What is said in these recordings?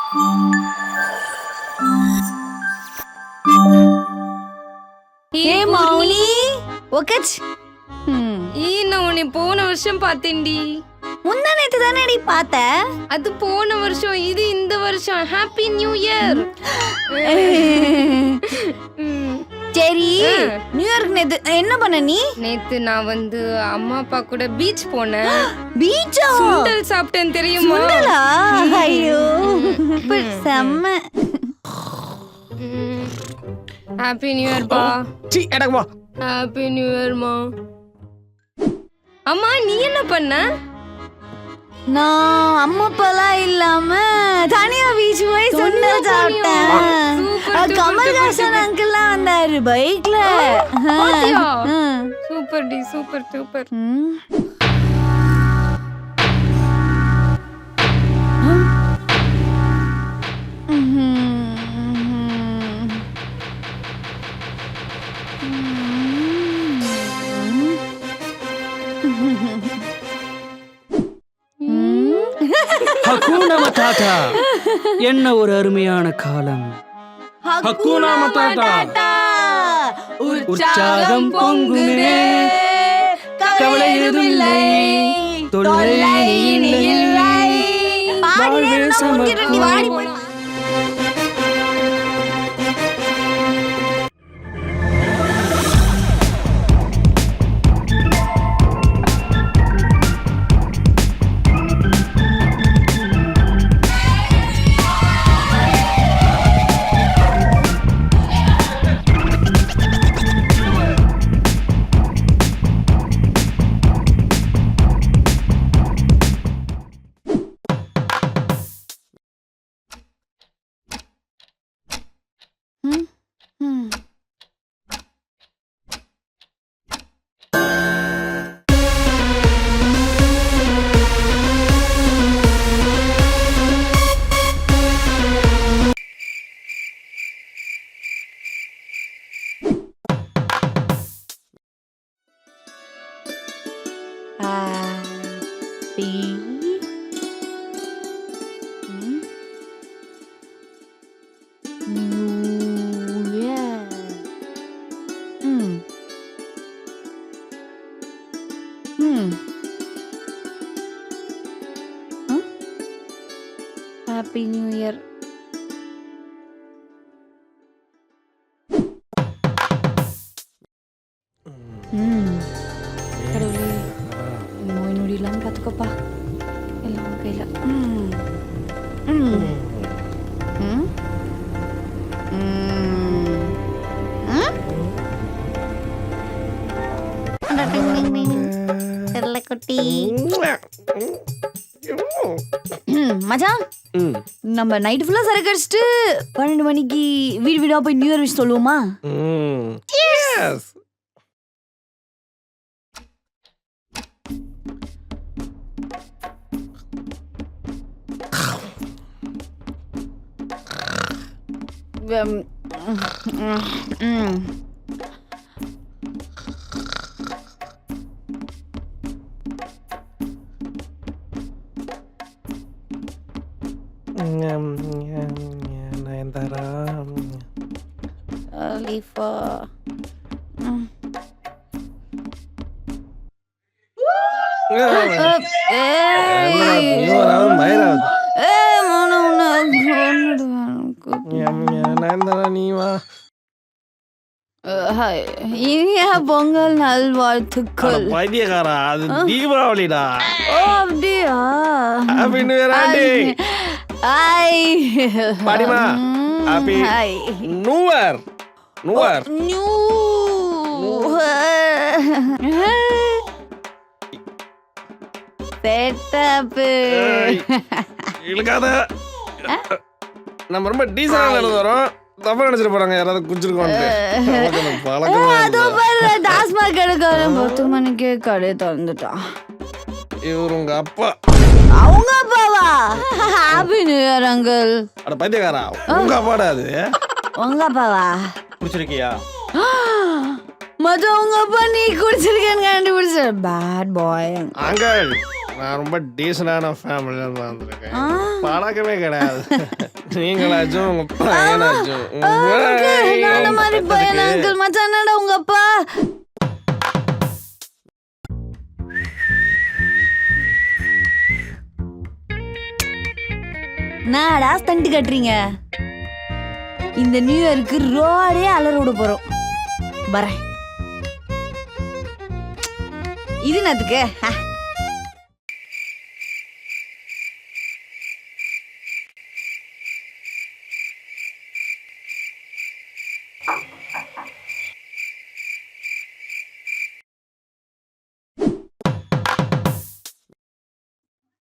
ஏ மௌனி ஒக்கச் நான் உன்னை போன வருஷம் பார்த்தேன்டி. முந்தா நேத்து தானேடி பார்த்த. அது போன வருஷம், இது இந்த வருஷம். Happy new year. சரி, நியூ இயர்க்கு நேத்து என்ன பண்ண நீ? நேத்து நான் வந்து அம்மா அப்பா கூட பீச் போனேன். பீச்சா? சுண்டல் சாப்பிட்டேன் தெரியுமா? சுண்டலா? ஐயோ செம்ம. ஹாப்பி நியூ இயர் பா. சி எடக்குமா. ஹாப்பி நியூ இயர் மா. அம்மா நீ என்ன பண்ண? நான் அம்மா அப்பாலாம் இல்லாம தனியா பீச் போய் சுண்டல் சாப்பிட்டேன். கமல்ஹாசன் அங்கிள்லாம் வந்தாரு பைக்ல. சூப்பர் டி, சூப்பர் சூப்பர். Hakuna matata. என்ன ஒரு அருமையான காலம். ஹக்கூனா மட்டாட்டா. உற்சாகம் பொங்குமே, கவலை எதுமில்லை, தொல்லை இல்லை, வாழ்வே சமத்துவம். Happy new year. கடவுளே, நோய் நொடி இல்லாம பார்த்துக்கோப்பா. எல்லாம் கையில. குட்டி மச்சான், நம்ம நைட் ஃபுல்லா சரக்கு அடிச்சிட்டு 12 மணிக்கு வீடு வீடா போய் நியூ இயர் விஷ் சொல்லுவோமா? எஸ். நயன்தாரா. அலிஃபா. நயன்தாரா நீ வா. இனிய பொங்கல் நல்வாழ்த்துக்கள். பைத்தியக்காரா, அது தீபாவளிடா. ஓ அப்படியா? Happy new year aunty. Hi பாடிமா. Happy new year. New year. New setup. இழுக்காத. நம்ம ரொம்ப டீசெண்டா நடந்து வரோம். தப்பா நினைச்சிட்டு போறாங்க, யாராவது குடிச்சிருக்கோம். டாஸ்மாக் எடுக்காரன் 10 மணிக்கே கடை திறந்துட்டான். இவர் உங்க அப்பா? அவங்க அப்பாவா? Happy new year uncle. அட பைத்தியக்காரா, உங்க அப்பாடா அது? உங்க அப்பாவா? குடிச்சிருக்கியா? மொத்தம் உங்க அப்பா நீ குடிச்சிருக்கேன்னு கண்டுபிடிச்ச பேட் பாய். அங்கிள் நான் ரொம்ப டீசனான ஃபேமிலியில இருந்து வந்திருக்கேன். ஆ. பழக்கமே கிடையாது. நீங்களாச்சும் உங்க பையனாச்சும் நான் அந்த மாதிரி பையன் அங்கிள். மச்சான் என்னடா உங்க அப்பா? நாடா ஸ்டண்ட் கட்டுறீங்க? இந்த நியூ இயருக்கு ரோடே அலரோட போறோம். வரேன். இது என்னதுக்கு?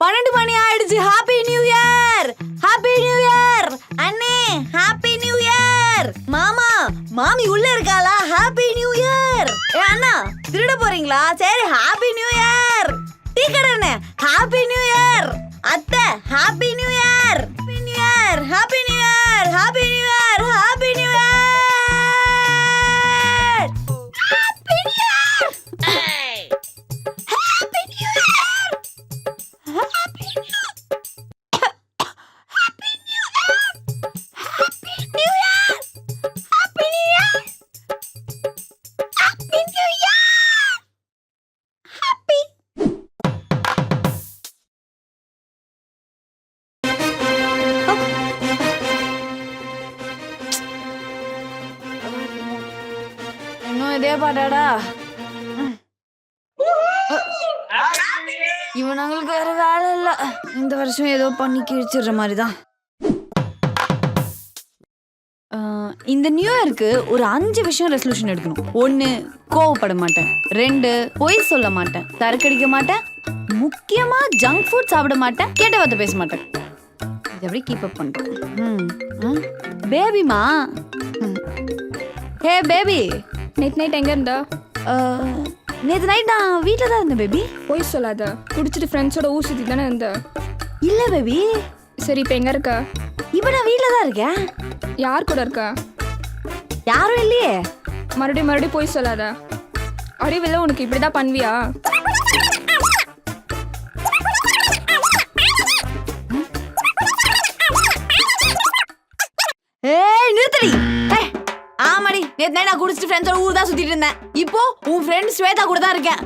பன்னெண்டு மணி ஆயிடுச்சு. Happy new year, happy new year. அண்ணே ஹாப்பி நியூ இயர். மாமா மாமி உள்ள இருக்காளா? Happy new year. ஏ அண்ணா திருட போறீங்களா? சரி ஹாப்பி நியூ இயர். டீ கடை ஹாப்பி நியூ இயர். அத்தை happy new year, happy new year, happy new year, happy new year, happy new year, happy new year, happy new year. இன்னும் இதே பாட்டாடா? இவனுங்களுக்கு வேற வேலை இல்ல. இந்த வருஷம் ஏதோ பண்ணி கிழிச்சிடுற மாதிரிதான். இந்த நியூ இயருக்கு ஒரு 5 விஷயம் ரெசல்யூஷன் எடுக்கணும். 1 கோவப்பட மாட்டேன், 2 பொய் சொல்ல மாட்டேன், சரக்கடிக்க மாட்டேன், முக்கியமா ஜங்க் ஃபுட் சாப்பிட மாட்டேன், கேட்ட வார்த்தை பேச மாட்டேன். இது எப்படி கீப் அப் பண்றேன்? பேபிமா, ஹே பேபி, நேற்று நைட் எங்கே இருந்தா? நேற்று நைட் நான் வீட்டில் தான் இருந்தேன் பேபி. போய் சொல்லாத. குடிச்சிட்டு ஃப்ரெண்ட்ஸோட ஊர் சுற்றி தானே இருந்த? இல்ல பேபி. சரி இப்போ எங்கே இருக்க? இப்போ நான் வீட்டில் தான் இருக்கேன். யார் கூட இருக்க? யாரும் இல்லையே. மறுபடியும் போய் சொல்லாத. அறிவில்லை உனக்கு. இப்படி தான் பண்ணுவியா? ஏய் நிறுத்தடி. ஆமாடி, நேத்து நான் குடிச்சிட்டு ஃப்ரெண்ட்ஸோட ஊர் தான் சுத்திட்டு இருந்தேன். இப்போ உன் ஃப்ரெண்ட் ஸ்வேதா கூட தான் இருக்கேன்.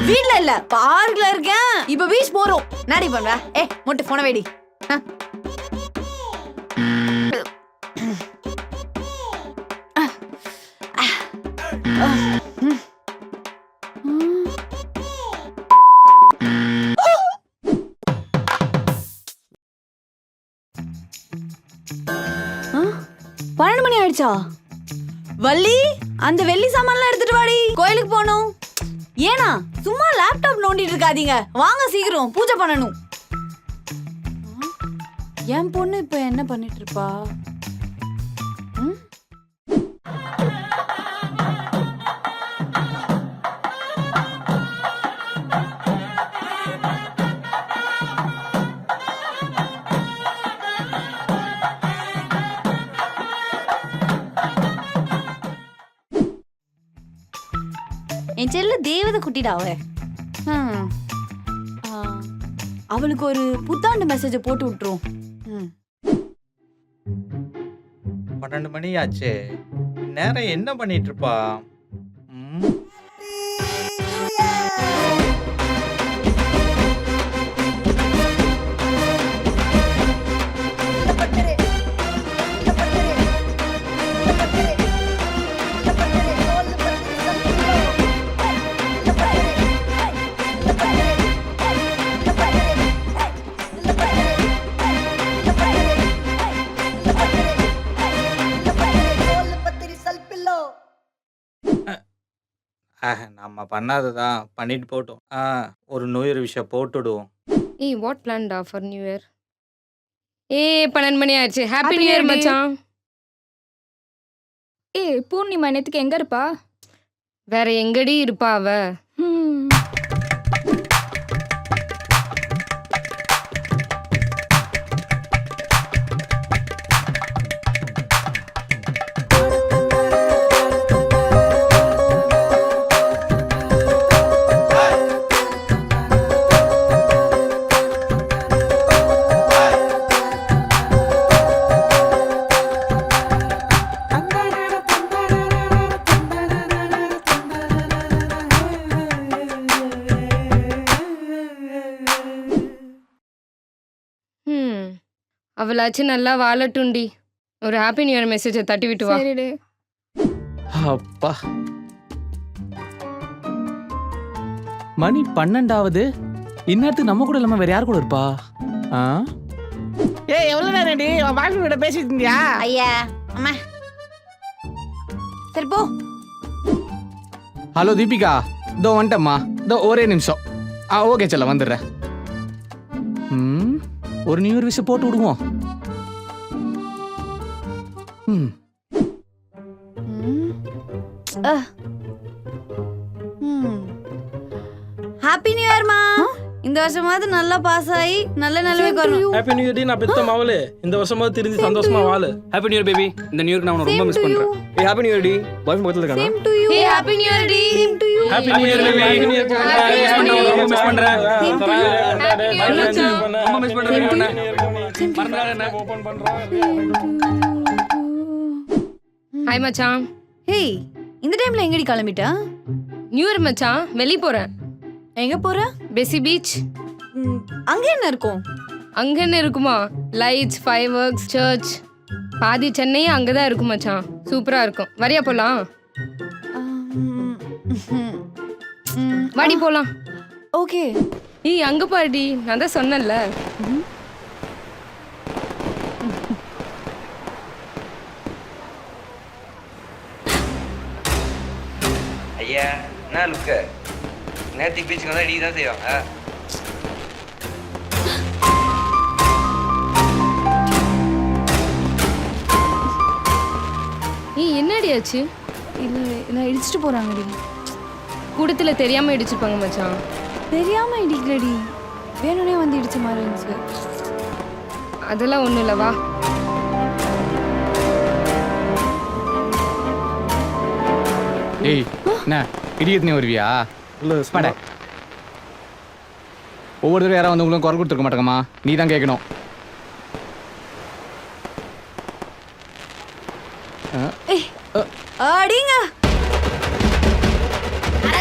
வீட்ல இல்ல, பார்க்ல இருக்கேன். இப்போ பீச் போறோம். நாடி பண்ற? மொட்டை போன வேடி. பன்னெண்டு மணி ஆயிடுச்சா? வள்ளி, அந்த வெள்ளி சாமான்லாம் எடுத்துட்டு வாடி, கோயிலுக்கு போகணும். ஏனா சும்மா லேப்டாப் நோண்டிட்டு இருக்காதீங்க, வாங்க சீக்கிரம் பூஜை பண்ணணும். என் பொண்ணு இப்ப என்ன பண்ணிட்டு இருப்பா? என் செல்ல தேவதை குட்டிடாவ. அவளுக்கு ஒரு புத்தாண்டு மெசேஜ போட்டு விட்டுரும். 12 மணி ஆச்சு. நேரம் என்ன பண்ணிட்டு இருப்பா? நம்ம பண்ணாததான் பண்ணிட்டு போட்டோம். ஒரு நியூ இயர் விஷயம் போட்டுடுவோம். ஏய் வாட் பிளான்டா ஃபார் நியூ இயர்? 12 மணி ஆச்சு. ஹாப்பி நியூ இயர் மச்சான். பூர்ணிமா நேத்துக்கு எங்க இருப்பா? வேற எங்கடி இருப்பா அவ? அவளாச்சும் நல்லா வாழட்டும்டி. ஒரு ஹாப்பி நியூ இயர் மெசேஜை தட்டி விட்டு வா. சரிடு. அப்பா மணி 12ஆவது. இந்நேரத்துக்கு நம்ம கூட இல்லாம வேற யார் கூட இருப்பா? ஏய் எவ்வளவு நேரம் பாய் கிட்ட பேசிட்டு இருந்தியா? ஐயா அம்மா சரி போ. ஹலோ தீபிகா, இதோ வந்துட்டம்மா. இதோ ஒரே நிமிஷம். ஓகே சொல்ல வந்துடுறேன். ஒரு நியூ இயர் விஷயம் போட்டு விடுவோம். ஹாப்பி நியூ இயர் மா. இந்த வருஷமாவது நல்லா பாஸ் ஆகி நல்ல நிலைமைக்கு வரணும். Happy new year. நான் பெத்த மாவளே இந்த வருஷமாவது திருந்தி சந்தோஷமா வாழு. Happy new year baby. இந்த நியூ இயர் நான் உன்னை ரொம்ப மிஸ் பண்றேன். ஏய் ஹாப்பி நியூ இயர் டி. பாய் பக்கத்துல இருக்கானா? Same to you. Hey happy new year டி. Same to you. Happy new year baby. Happy new year ரொம்ப மிஸ் பண்றேன். ரொம்ப மிஸ் பண்றேன். மறந்துடாத ஓபன் பண்றேன். ஹாய் மச்சான். ஹேய் இந்த டைம்ல எங்கடி கிளம்பிட்டா? நியூ இயர் மச்சான், வெளிய போறேன். எங்க போற? Bessie beach. அங்க என்ன இருக்கும்? அங்க என்ன இருக்குமா? Lights, fireworks, church. பாதி சென்னையே அங்கதான் இருக்கும் மச்சான். சூப்பரா இருக்கும். வரியா போலாம்? வாடி போலாம். ஓகே. ஏய் அங்க பாடி, நான் தான் சொன்னேன்ல. ஐயா என்ன லுக்கு? நேற்றுக்கு பீச்சுக்கு வந்தால் நீ தான் செய்வாங்க. ஏய் என்னடி ஆச்சு? இல்ல இடிச்சிட்டு போறாங்கடி. கூடத்துல தெரியாம இடிச்சிருப்பாங்க மச்சான். தெரியாம இடிக்கலடி, வேணும்னே வந்து இடிச்ச மாதிரி இருந்துச்சு. அதெல்லாம் ஒண்ணும் இல்ல, வா. ஏய் என்ன இடியத் நீ வருவியா? இல்ல பட ஒவ்வொரு தடவை யாராவது வந்து உங்களுக்கு குரல் கொடுத்துருக்க மாட்டேங்கம்மா. நீ தான் கேட்கணும். அடிங்க